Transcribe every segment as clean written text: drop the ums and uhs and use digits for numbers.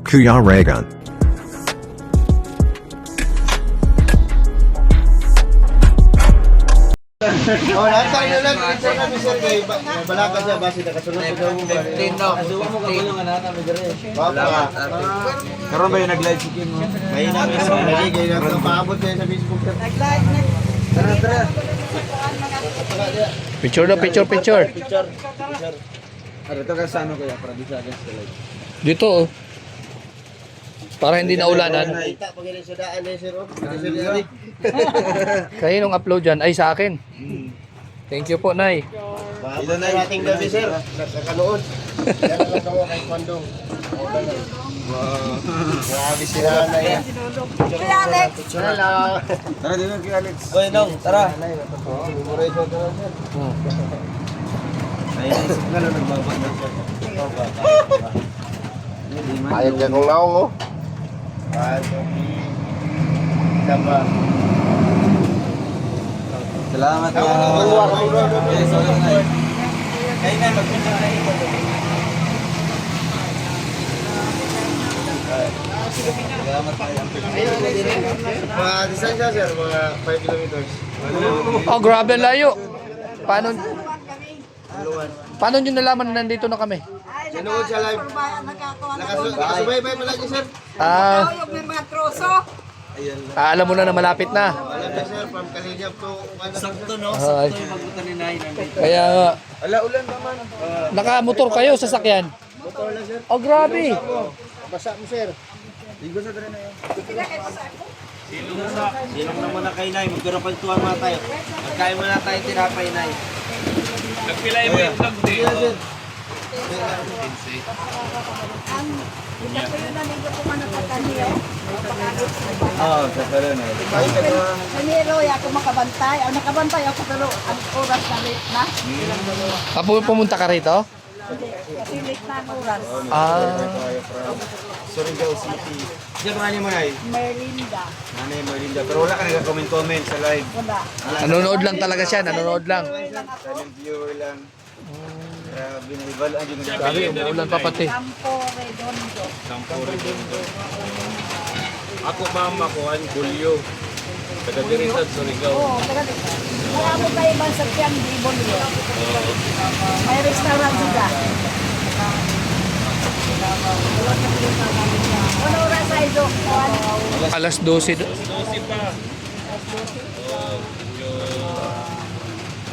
Kuya Reagan. Oh, lahat tayo lang. Ito na Mr. Kay balaka siya base nakasunod sa daw mo. 15 no. Asuwa mo kayo nga nata midire. Baka. Karon ba yung nag-live chicken mo? May na lagi kay na paabot kayo sa Facebook. Nag-live na. Tara. Picture na, picture. Picture. Ano to ka sa ano kaya para di sa akin sa live. Dito oh. Para hindi na ulanan. Kita pag sa daan ni Sir. Sir Eric. Kayo nung upload dyan ay sa akin. Thank you po, Nay. Ito na ating gabi Sir. Nakanood. Yan lang ako kay Kwandong. Grabe sila na yan. Kuya Alex. Hello. Tara din kay Alex. Oy, Nong, tara. Memorize mo ito Sir. Ay, siguro nagbabag na Sir. Ayun ka kong naong oh. Salamat ya. Okay, so yun na. Kayo na, magpunta na ito. Salamat tayo. Mga distansya sir, mga 5 kilometers. Oh, grabe ang layo. Paano nyo nalaman na nandito na kami? Sinuod sa live. Nakasubaybay pala niyo sir. Yung may mga troso. Alam mo na malapit na. Alam niyo sir, from Kalingap to Sakto no? Ay. Sakto yung magpunta ni Nay. Kaya nga, Ala ulan naman. nakamotor kayo sa sakyan. Motor lang sir. Oh, grabe. Basa mo sir. Ligo sa dre na yan. Silong na muna kay Nay, magkaropantuan muna tayo. Magkain muna tayo tinapay Nay. Nagpilay mo yung vlog din. Ang ikapuyo na nito kung ano kataniyo. Oo, sa pala na. Kaniro, ako makabantay. Ang nakabantay ako pero ang oras na late na. Pumunta ka rito? Hindi, kasi late na ang oras. Surigao City. Diyan mga niyo mo Nay? Merlinda. Nanay Melinda. Pero wala ka nagka-comment sa live. Wala. Nanonood lang talaga siya, nanonood lang. Silent viewer lang. Grabe na ibalaan yun. Grabe, umuulan pa pati. Campo Redondo. Sampuri Dondo. Ako mama ko, ang Bulyo. Taga diri sa Surigao. Oo, talaga. Marami kayo ba sa Piang Dibon yun? May restaurant sila. Ano oras ay do? Alas 12. 12 pa.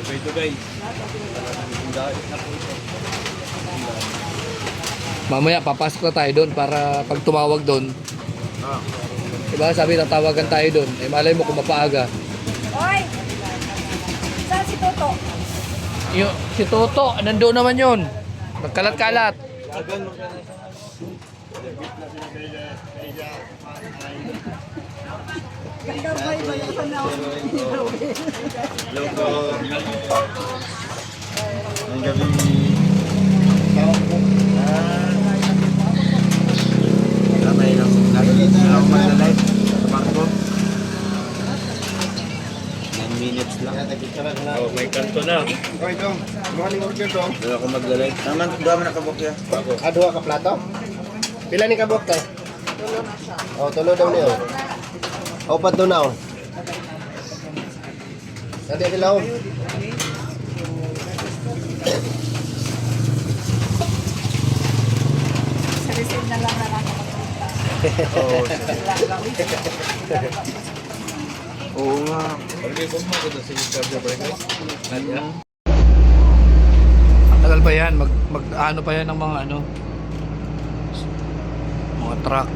Dugay-dugay. Mamaya papasok na tayo doon para pag tumawag doon. Diba sabi tatawagan tayo doon. Eh malay mo kung mapaaga. Oy! Saan si Toto? Si Toto, nandoon naman yun. Nagkalat-kalat. Ganda ba iba yung panahon? Loko. Ang gabi. Lamay lang. Lagi na ako mag-live. Sa Marco. 9 minutes lang. Oh, may kanto na. Okay dong, morning order dong. Doon ako mag-live. Naman, dami nakabok ya. Duha ka plato? Pila ni kabok tayo? Oh, tulo daw niyo. Opat doon na oh. Nandiyan sila oh. Sa reserve na lang na nakakapunta. Oo nga. Pagkay ko mo, ito si Cardia Breakers. Nadya. Tagal pa yan, ano pa yan ng mga mga truck.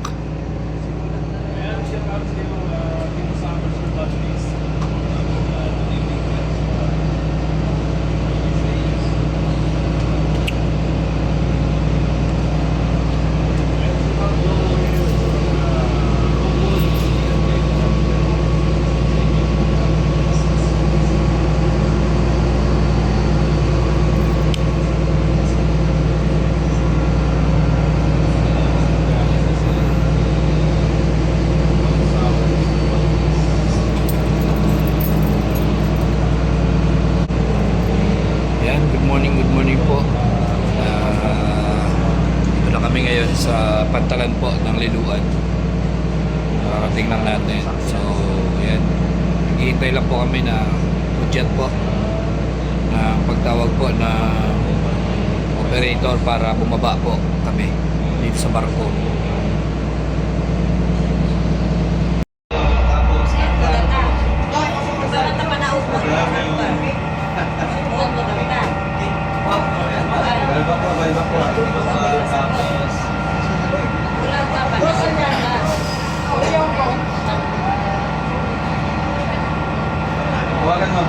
kami ngayon sa pantalan po ng Liluan. Nakarating lang natin. So, ayan. Naghihintay lang po kami na jet po. Na pagtawag po na operator para bumaba po kami dito sa barko. Huwagan mo.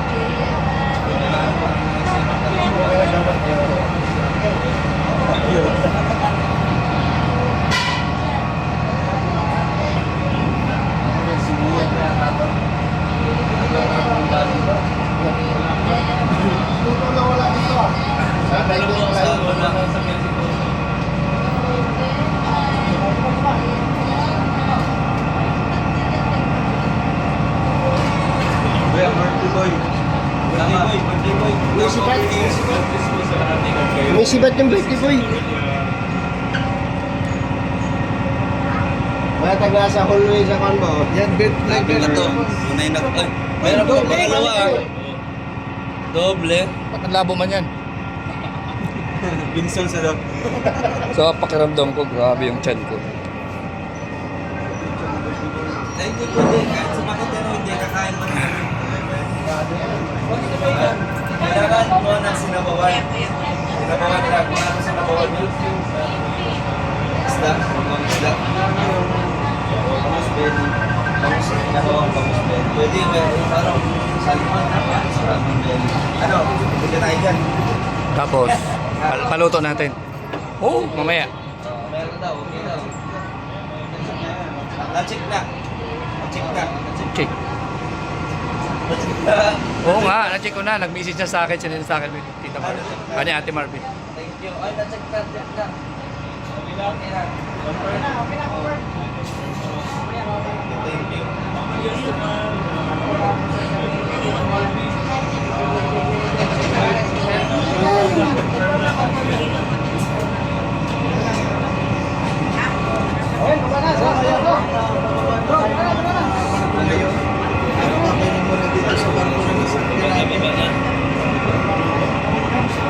May sibat yung birthday boy. Mga taga sa hallway sa kanbo. Yan, birthday na to. Tunay na. Ay, meron pa pangalawa ah. Doble. Ba't ang labo man yan? Binson sa loob. So, pakiramdam ko, grabe yung chan ko. Ay, hindi pwede. Kahit sumakit yan, hindi kakain mo na. Kailangan mo ng sinabawan. Sinabawan lang. Kung ano sinabawan yun? Isda. Mga isda. Pamus belly. Pamus sinabawang pamus belly. Pwede yung parang salmon na pa. Salmon belly. Ano? Pwede tayo dyan. Tapos, paluto natin. Oh, mamaya. Meron daw. Okay daw. Na-check na. Na-check na. Check. Na-check na. Oo nga, na-check ko na. Nag-message na sa akin, sinend sa akin with Tita Marvin. Kanya Ate Marvin. Thank you. Ay, na-check na. Check na. Okay lang. Okay lang. Thank you.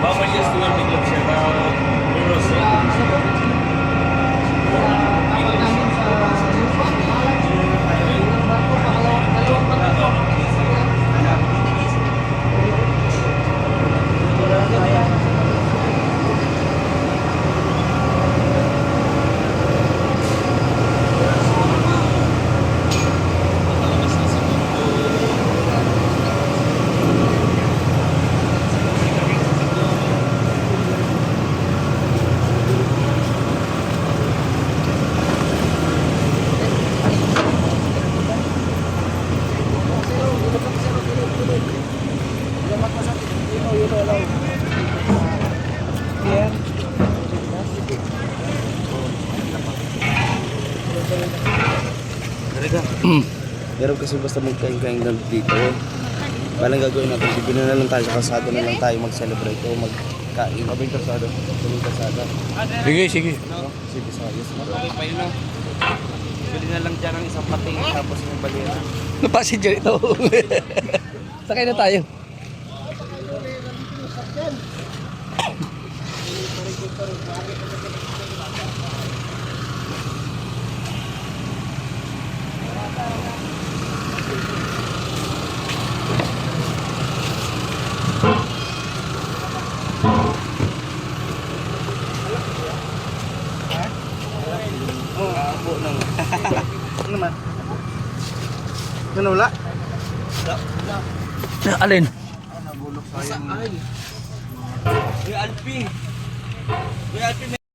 Vamos ya estuve en mi Pero kasi basta magkain-kain lang dito, walang gagawin natin. Bibili na lang tayo sa kalsada na lang tayo mag-celebrate o magkain. Abing kalsada. Abing kalsada. Sige, sige. No? Sige, sayos. Okay pa yun, no? Bili na lang dyan ang isang pating tapos yung balera. No passenger ito. Sakay na tayo. Ano naman? Ano wala? Alin? Nabulok sa'yo. Saan? Kuya Alpi! Kuya Alpi!